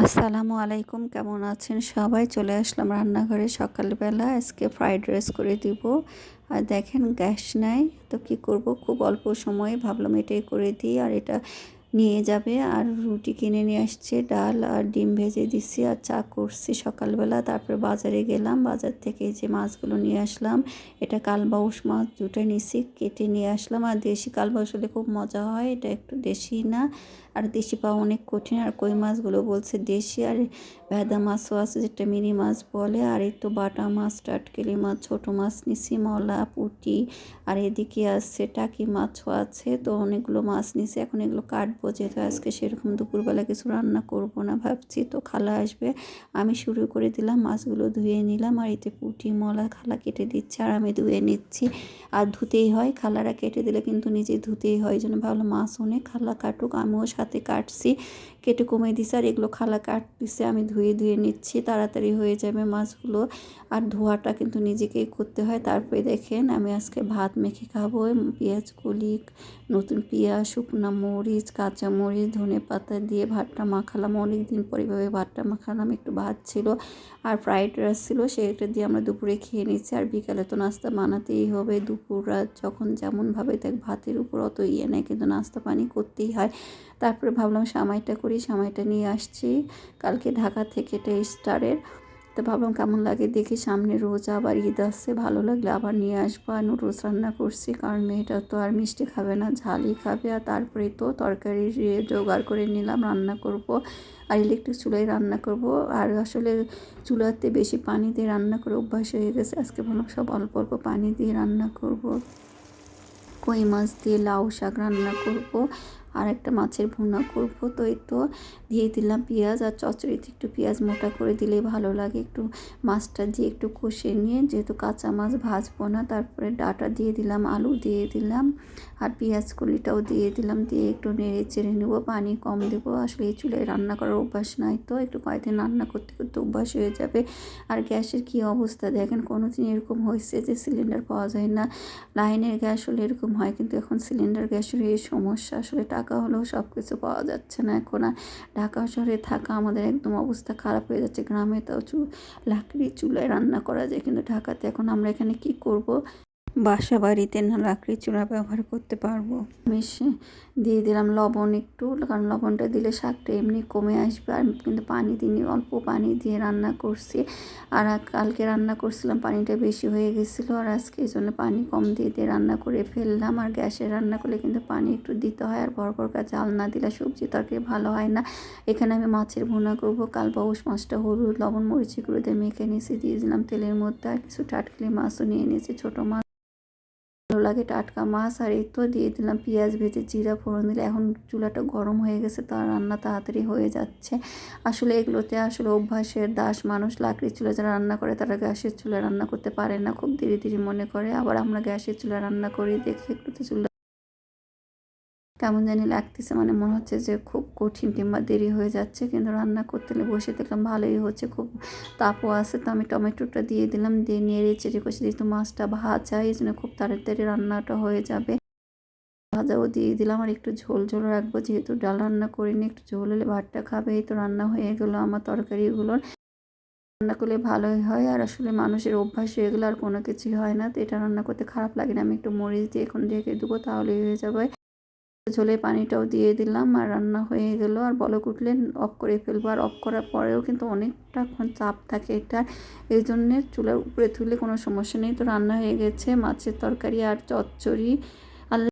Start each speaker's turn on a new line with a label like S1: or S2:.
S1: আসসালামু আলাইকুম, কেমন আছেন সবাই? চলে আসলাম রান্নাঘরে সকালবেলা। আজকে ফ্রাইড রাইস করে দিব। আর দেখেন গ্যাস নাই, তো কি করব, খুব অল্প সময়ে ভাবলাম এটাই করে দিই। আর এটা নিয়ে যাবে। আর রুটি কিনে নিয়ে আসছে, ডাল আর ডিম ভেজে দিচ্ছি আর চা করছি সকালবেলা। তারপরে বাজারে গেলাম, বাজার থেকে যে মাছগুলো নিয়ে আসলাম, এটা কালবাউস মাছ দুটো নিছি, কেটে নিয়ে আসলাম। আর দেশি কালবাউস হলে খুব মজা হয়, এটা একটু দেশি না, আর দেশি পাওয়া অনেক কঠিন। আর কই মাছগুলো বলছে দেশি। আর ভেদা মাছও আছে, যেটা মিনি মাছ বলে। আর এই তো বাটা মাছ, টাটকেলি মাছ, ছোটো মাছ নিছি, মলা, পুঁটি। আর এদিকে আছে টাকি মাছও আছে। তো অনেকগুলো মাছ নিছি, এখন এগুলো কাটবো, যেহেতু আজকে সেরকম দুপুরবেলা কিছু রান্না করব না ভাবছি। তো খালা আসবে, আমি শুরু করে দিলাম, মাছগুলো ধুয়ে নিলাম। আর এতে পুঁটি, মলা খালা কেটে দিচ্ছে আর আমি ধুয়ে নিচ্ছি। আর ধুতেই হয়, খালারা কেটে দিলে কিন্তু নিজে ধুতেই হয়। এই জন্য ভাবলাম মাছ অনেক খালা কাটুক, আমিও সাথে কাটছি, কেটে কমে দিছে। আর এগুলো খালা কাটতেছে, আমি ধুয়ে ধুয়ে নিচ্ছি, তাড়াতাড়ি হয়ে যাবে মাছগুলো। আর ধোয়াটা কিন্তু নিজেকেই করতে হয়। তারপরে দেখেন আমি আজকে ভাত মেখে খাবো। পেঁয়াজ কলি, নতুন পেঁয়াজ, শুকনো মরিচ, কাঁচা মরিচ, ধনে পাতা দিয়ে ভাতটা মাখালাম। অনেক দিন পরে এভাবে ভাতটা মাখালাম। একটু ভাত ছিল আর ফ্রাইড রাইস ছিল, সেটা দিয়ে আমরা দুপুরে খেয়ে নিচ্ছি। আর বিকালে তো নাস্তা বানাতেই হবে, দুপুর রাত যখন যেমনভাবে দেখ, ভাতের উপর অত ইয়ে নেই, কিন্তু নাস্তা পানি করতেই হয়। তারপরে ভাবলাম সামাইটা করি, সামাইটা নিয়ে আসছি কালকে ঢাকা থেকে, এটা স্টারের। তো ভাবলাম কেমন লাগে দেখি, সামনে রোজা আবার ঈদ আসছে, ভালো লাগলে আবার নিয়ে আসবো। আর নুডলস রান্না করছি, কারণ মেয়েটা তো আর মিষ্টি খাবে না, ঝালই খাবে। আর তারপরে তো তরকারি জোগাড় করে নিলাম, রান্না করব। আর ইলেকট্রিক চুলায় রান্না করব। আর আসলে চুলাতে বেশি পানি দিয়ে রান্না করে অভ্যাস হয়ে গেছে, আজকে ভাবলাম সব অল্প অল্প পানি দিয়ে রান্না করব। কই মাছ দিয়ে লাউ শাক রান্না করব, আর একটা মাছের ভুনা করব। তো এই তো দিয়ে দিলাম পেঁয়াজ, আর চচ্চড়িতে একটু পেঁয়াজ মোটা করে দিলে ভালো লাগে। একটু মাছটা দিয়ে একটু কষে নিয়ে, যেহেতু কাঁচা মাছ ভাজবো না, তারপরে ডাটা দিয়ে দিলাম, আলু দিয়ে দিলাম, আর পেঁয়াজ কলিটাও দিয়ে দিলাম, দিয়ে একটু নেড়ে চেড়ে নেবো, পানি কম দেবো। আসলে এই চুলায় রান্না করার অভ্যাস নাই, তো একটু কয়েকদিন রান্না করতে করতে অভ্যাস হয়ে যাবে। আর গ্যাসের কী অবস্থা দেখেন, কোনো দিন এরকম হয়েছে যে সিলিন্ডার পাওয়া যায় না? লাইনের গ্যাস হলে এরকম হয়, কিন্তু এখন সিলিন্ডার গ্যাসের এই সমস্যা। আসলে টাকা হলেও সব কিছু পাওয়া যাচ্ছে না এখন। আর ঢাকা শহরে থাকা আমাদের একদম অবস্থা খারাপ হয়ে যাচ্ছে। গ্রামে তাও লাকড়ির চুলায় রান্না করা যায়, কিন্তু ঢাকাতে এখন আমরা এখানে কি করব? বাসা বাড়িতে না লাকড়ির চুলা ব্যবহার করতে পারবো? মিশে দিয়ে দিলাম লবণ একটু, কারণ লবণটা দিলে শাকটা এমনি কমে আসবে। আর কিন্তু পানি দিইনি, অল্প পানি দিয়ে রান্না করছি। আর কালকে রান্না করছিলাম, পানিটা বেশি হয়ে গেছিলো, আর আজকে এই জন্য পানি কম দিয়ে দিয়ে রান্না করে ফেললাম। আর গ্যাসে রান্না করলে কিন্তু পানি একটু দিতে হয়, আর ভরপুর জাল না দিলে সবজি তরকারি ভালো হয় না। এখানে আমি মাছের ভুনা করবো, কালবাউস মাছটা হলুদ লবণ মরিচি গুঁড়ো দিয়ে মেখে নিয়েছি, দিয়ে দিলাম তেলের মধ্যে। আর কিছু টাটকিলি মাছও নিয়ে নিয়েছি, ছোটো মাছ ভালো লাগে টাটকা মাছ। আর এই তো দিয়ে দিলাম পেঁয়াজ ভেজে, জিরা ফোড়ন দিলে। এখন চুলাটা গরম হয়ে গেছে, তো রান্না তাড়াতাড়ি হয়ে যাচ্ছে। আসলে এগুলোতে আসলে অভ্যাসের দাস মানুষ, লাকড়ির চুলা যারা রান্না করে তারা গ্যাসের চুলায় রান্না করতে পারে না, খুব ধীরে ধীরে মনে করে। আবার আমরা গ্যাসের চুলায় রান্না করি, দেখি একটুতে চুলা কেমন জানি লাগতেছে, মানে মনে হচ্ছে যে খুব কঠিন কিংবা দেরি হয়ে যাচ্ছে। কিন্তু রান্না করতে বসে দেখলাম ভালোই হচ্ছে, খুব তাপও আছে। তো আমি টমেটোটা দিয়ে দিলাম, দিয়ে নেড়ে চেড়ে কষে, যেহেতু মাছটা ভাজা, এই জন্য খুব তাড়াতাড়ি রান্নাটা হয়ে যাবে। ভাজাও দিয়ে দিলাম, আর একটু ঝোল ঝোল রাখবো, যেহেতু ডাল রান্না করিনি, একটু ঝোল হলে ভাতটা খাবে। এই তো রান্না হয়ে গেলো আমার তরকারিগুলোর। রান্না করলে ভালোই হয়, আর আসলে মানুষের অভ্যাস হয়ে গেলে আর কোনো কিছুই হয় না। তো এটা রান্না করতে খারাপ লাগে না। আমি একটু মরিচ দিয়ে এখন ঢেকে দেবো, তাহলেই হয়ে যাবে। ঝোলে পানিটাও দিয়ে দিলাম, আর রান্না হয়ে গেল। আর বলক উঠলে অফ করে ফেলবো। আর অফ করার পরেও কিন্তু অনেকটাক্ষণ চাপ থাকে এটা, এই জন্যে চুলার উপরে তুলে কোনো সমস্যা নেই। তো রান্না হয়ে গেছে মাছের তরকারি আর চচ্চড়ি।